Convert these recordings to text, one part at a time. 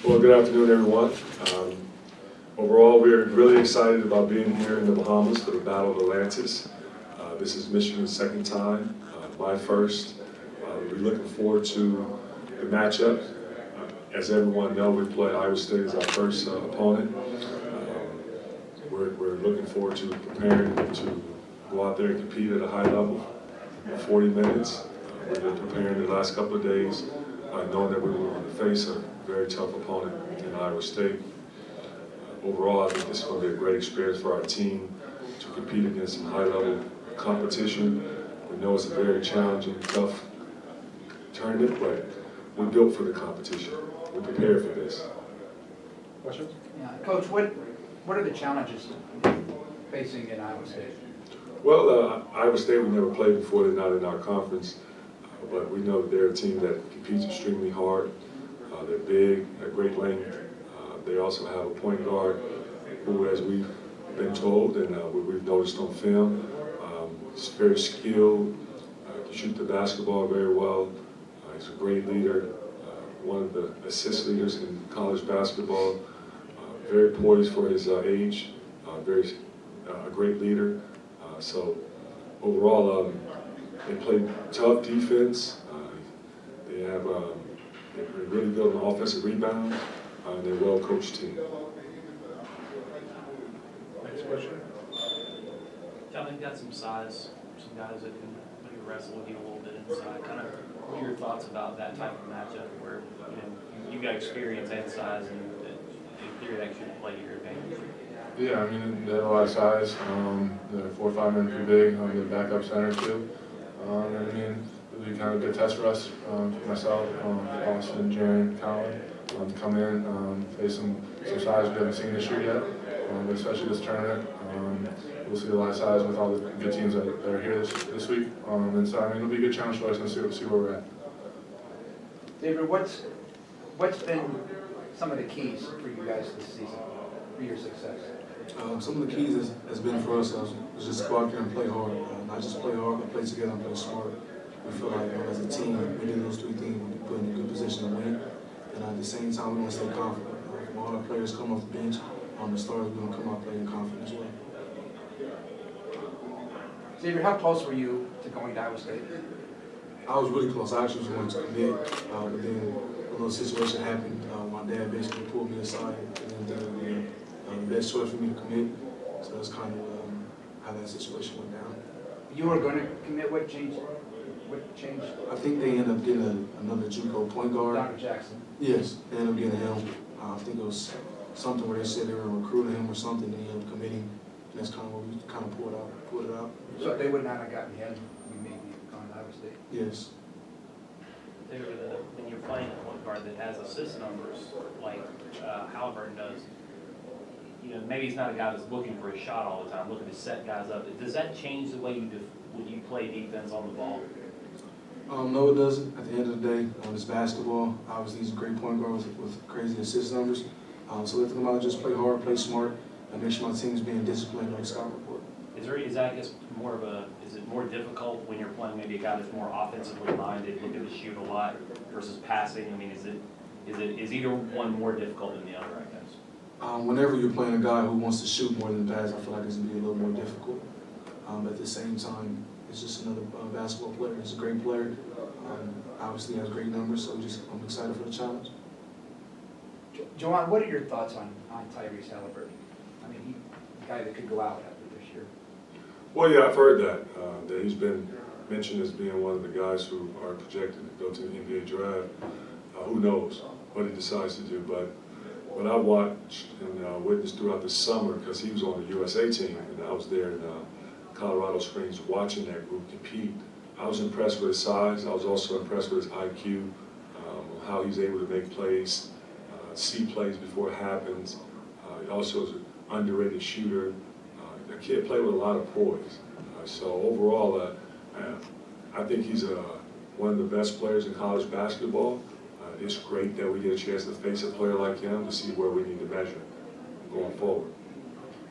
Well, good afternoon, everyone. Overall, we're really excited about being here in the Bahamas for the Battle of Atlantis. This is Michigan's second time, my first. We're looking forward to the matchup. As everyone knows, we play Iowa State as our first opponent. We're looking forward to preparing to go out there and compete at a high level for 40 minutes. We've been preparing the last couple of days, knowing that we were going to face a very tough opponent in Iowa State. Overall, I think this is going to be a great experience for our team to compete against some high-level competition. We know it's a very challenging, tough tournament, but we're built for the competition. We're prepared for this. Questions? Yeah. Coach, what are the challenges facing in Iowa State? Well, Iowa State we never played before. They're not in our conference, but we know they're a team that competes extremely hard. They're big, at great length. They also have a point guard who, as we've been told and we've noticed on film, is very skilled, can shoot the basketball very well. He's a great leader, one of the assist leaders in college basketball, very poised for his age, a great leader. So overall, they play tough defense. They have they're really good on offensive rebound. They're a well-coached team. Next question. John, they've got some size, some guys that can maybe wrestle with you a little bit inside. Kind of, what are your thoughts about that type of matchup where you got experience and size, and in theory that should play to your advantage? Yeah, I mean, they have a lot of size. They're 4 or 5 men pretty big. They're backup center too. I mean, it'll be kind of a good test for us, myself, Austin, Jaren, Colin, to come in, face some size we haven't seen this year yet, but especially this tournament. We'll see a lot of size with all the good teams that are here this week. And so, I mean, it'll be a good challenge for us and see where we're at. David, what's been some of the keys for you guys this season, for your success? Some of the keys has been for us is just go out there and play hard. Not just play hard, but play together and play smart. We feel like as a team, we do those 3 things, we put in a good position to win. And at the same time, we want to stay confident. When all our players come off the bench, the starters are going to come out playing confident as well. Xavier, how close were you to going to Iowa State? I was really close. I actually was going to commit, but then a little situation happened. My dad basically pulled me aside, and then the best choice for me to commit. So that's kind of how that situation went down. You were going to commit. What changed? I think they ended up getting another JUCO point guard. Dr. Jackson. Yes, they ended up getting him. I think it was something where they said they were recruiting him or something, and he ended up committing. And that's kind of what we kind of pulled it out. So if they would not have gotten him, you maybe gone to Iowa State. Yes. When you're playing a point guard that has assist numbers like Halliburton does, maybe he's not a guy that's looking for a shot all the time, looking to set guys up. Does that change the way you play defense on the ball? No, it doesn't. At the end of the day, it's basketball. Obviously, he's a great point guard with crazy assist numbers. So let them out, just play hard, play smart, and make sure my team's being disciplined like Scott report. Is it more difficult when you're playing maybe a guy that's more offensively minded, looking to shoot a lot versus passing? I mean, is either one more difficult than the other, I guess? Whenever you're playing a guy who wants to shoot more than pass, I feel like it's going to be a little more difficult. At the same time, it's just another basketball player. He's a great player. Obviously, he has great numbers, so I'm excited for the challenge. Joanne, what are your thoughts on Tyrese Halliburton? I mean, he's a guy that could go out after this year. Well, yeah, I've heard that he's been mentioned as being one of the guys who are projected to go to the NBA draft. Who knows what he decides to do, but what I watched and witnessed throughout the summer, because he was on the USA team, and I was there in Colorado Springs watching that group compete. I was impressed with his size. I was also impressed with his IQ, how he's able to make plays, see plays before it happens. He also is an underrated shooter. The kid played with a lot of poise. So overall, I think he's one of the best players in college basketball. It's great that we get a chance to face a player like him to see where we need to measure going forward.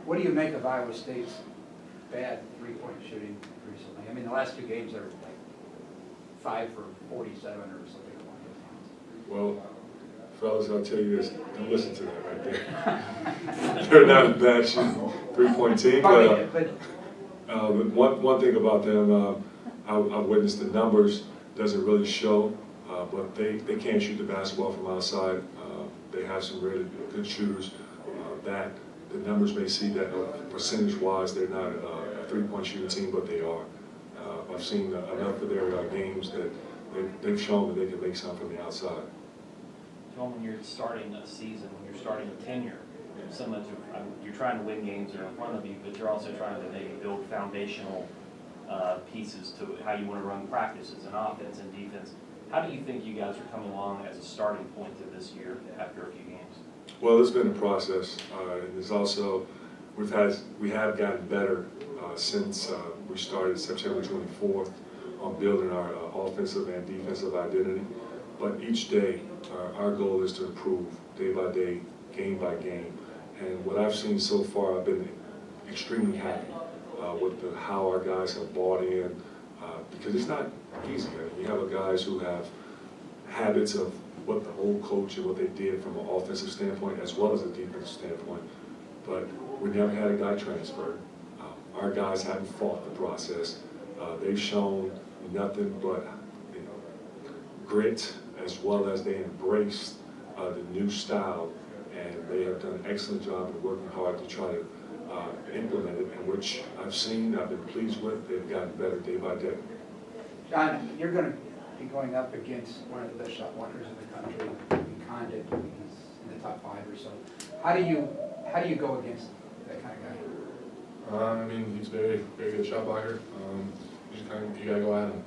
What do you make of Iowa State's bad three-point shooting recently? I mean, the last 2 games are like 5 for 47 or something along those lines. Well, fellas, I'll tell you this, don't listen to that right there. They're not a bad shooting three-point team, but one thing about them, I've witnessed the numbers, doesn't really show, but they can shoot the basketball from outside. They have some really good shooters. That the numbers may see that percentage-wise, they're not a three-point shooting team, but they are. I've seen enough of their games that they've shown that they can make something from the outside. John, when you're starting a season, when you're starting a tenure, so much of, you're trying to win games that are in front of you, but you're also trying to maybe build foundational pieces to how you want to run practices and offense and defense. How do you think you guys are coming along as a starting point to this year after a few games? Well, it's been a process, and it's also we have gotten better since we started September 24th on building our offensive and defensive identity. But each day, our goal is to improve day by day, game by game. And what I've seen so far, I've been extremely happy with how our guys have bought in, because it's not easy. You have guys who have habits of what the old coach and what they did from an offensive standpoint as well as a defensive standpoint. But we never had a guy transfer. Our guys haven't fought the process. They've shown nothing but grit, as well as they embraced the new style, and they have done an excellent job of working hard to try to implement it, and which I've been pleased with. They've gotten better day by day. John, you're going to be going up against one of the best shot blockers in the country, Conda. He's in the top 5 or so. How do you go against that kind of guy? I mean, he's very good shot blocker. You gotta go at him.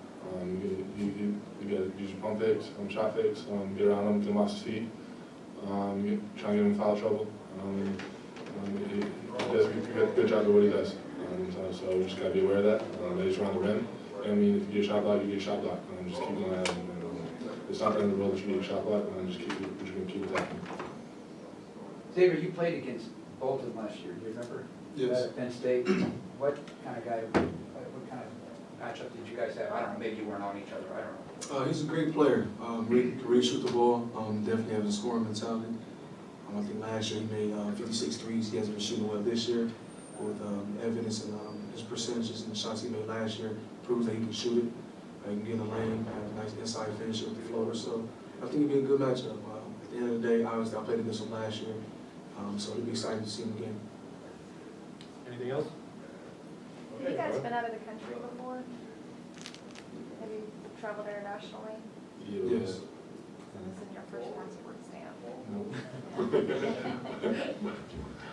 You gotta use your pump fakes, shot fakes, get around him, get him off his feet, try and get him in foul trouble. He does a good job of what he does. So you just gotta be aware of that. They just around the rim. I mean, if you get a shot block, you get a shot block. Just keep going at him. It's not the end of the world if you get a shot block. Just keep attacking. Xavier, you played against Bolton last year. Do you remember? Yes. Penn State. What kind of guy? What kind of matchup did you guys have? I don't know. Maybe you weren't on each other. I don't know. He's a great player. Really shoot the ball. Definitely has a scoring mentality. I think last year he made 56 threes. He hasn't been shooting well this year. With evidence and his percentages and the shots he made last year proves that he can shoot it. He can get in the lane, have a nice inside finish with the floater. So I think it'd be a good matchup. At the end of the day, obviously I played against him last year, so it'd be exciting to see him again. Anything else? Have you guys been out of the country before? Have you traveled internationally? Yes. And this is your first passport stamp?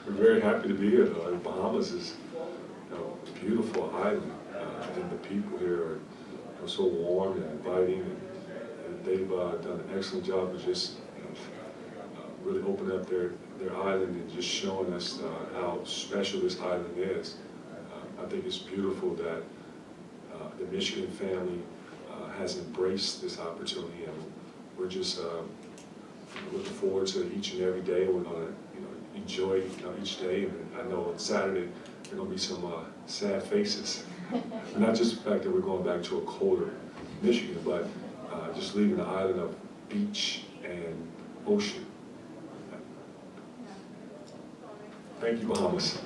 We're very happy to be here, though. Bahamas is a beautiful island, and the people here are so warm and inviting, and they've done an excellent job of just really opening up their island and just showing us how special this island is. I think it's beautiful that the Michigan family has embraced this opportunity, and we're just looking forward to each and every day. We're going to enjoy each day, and I know on Saturday there are going to be some sad faces. Not just the fact that we're going back to a colder Michigan, but just leaving the island of beach and ocean. Thank you, Bahamas.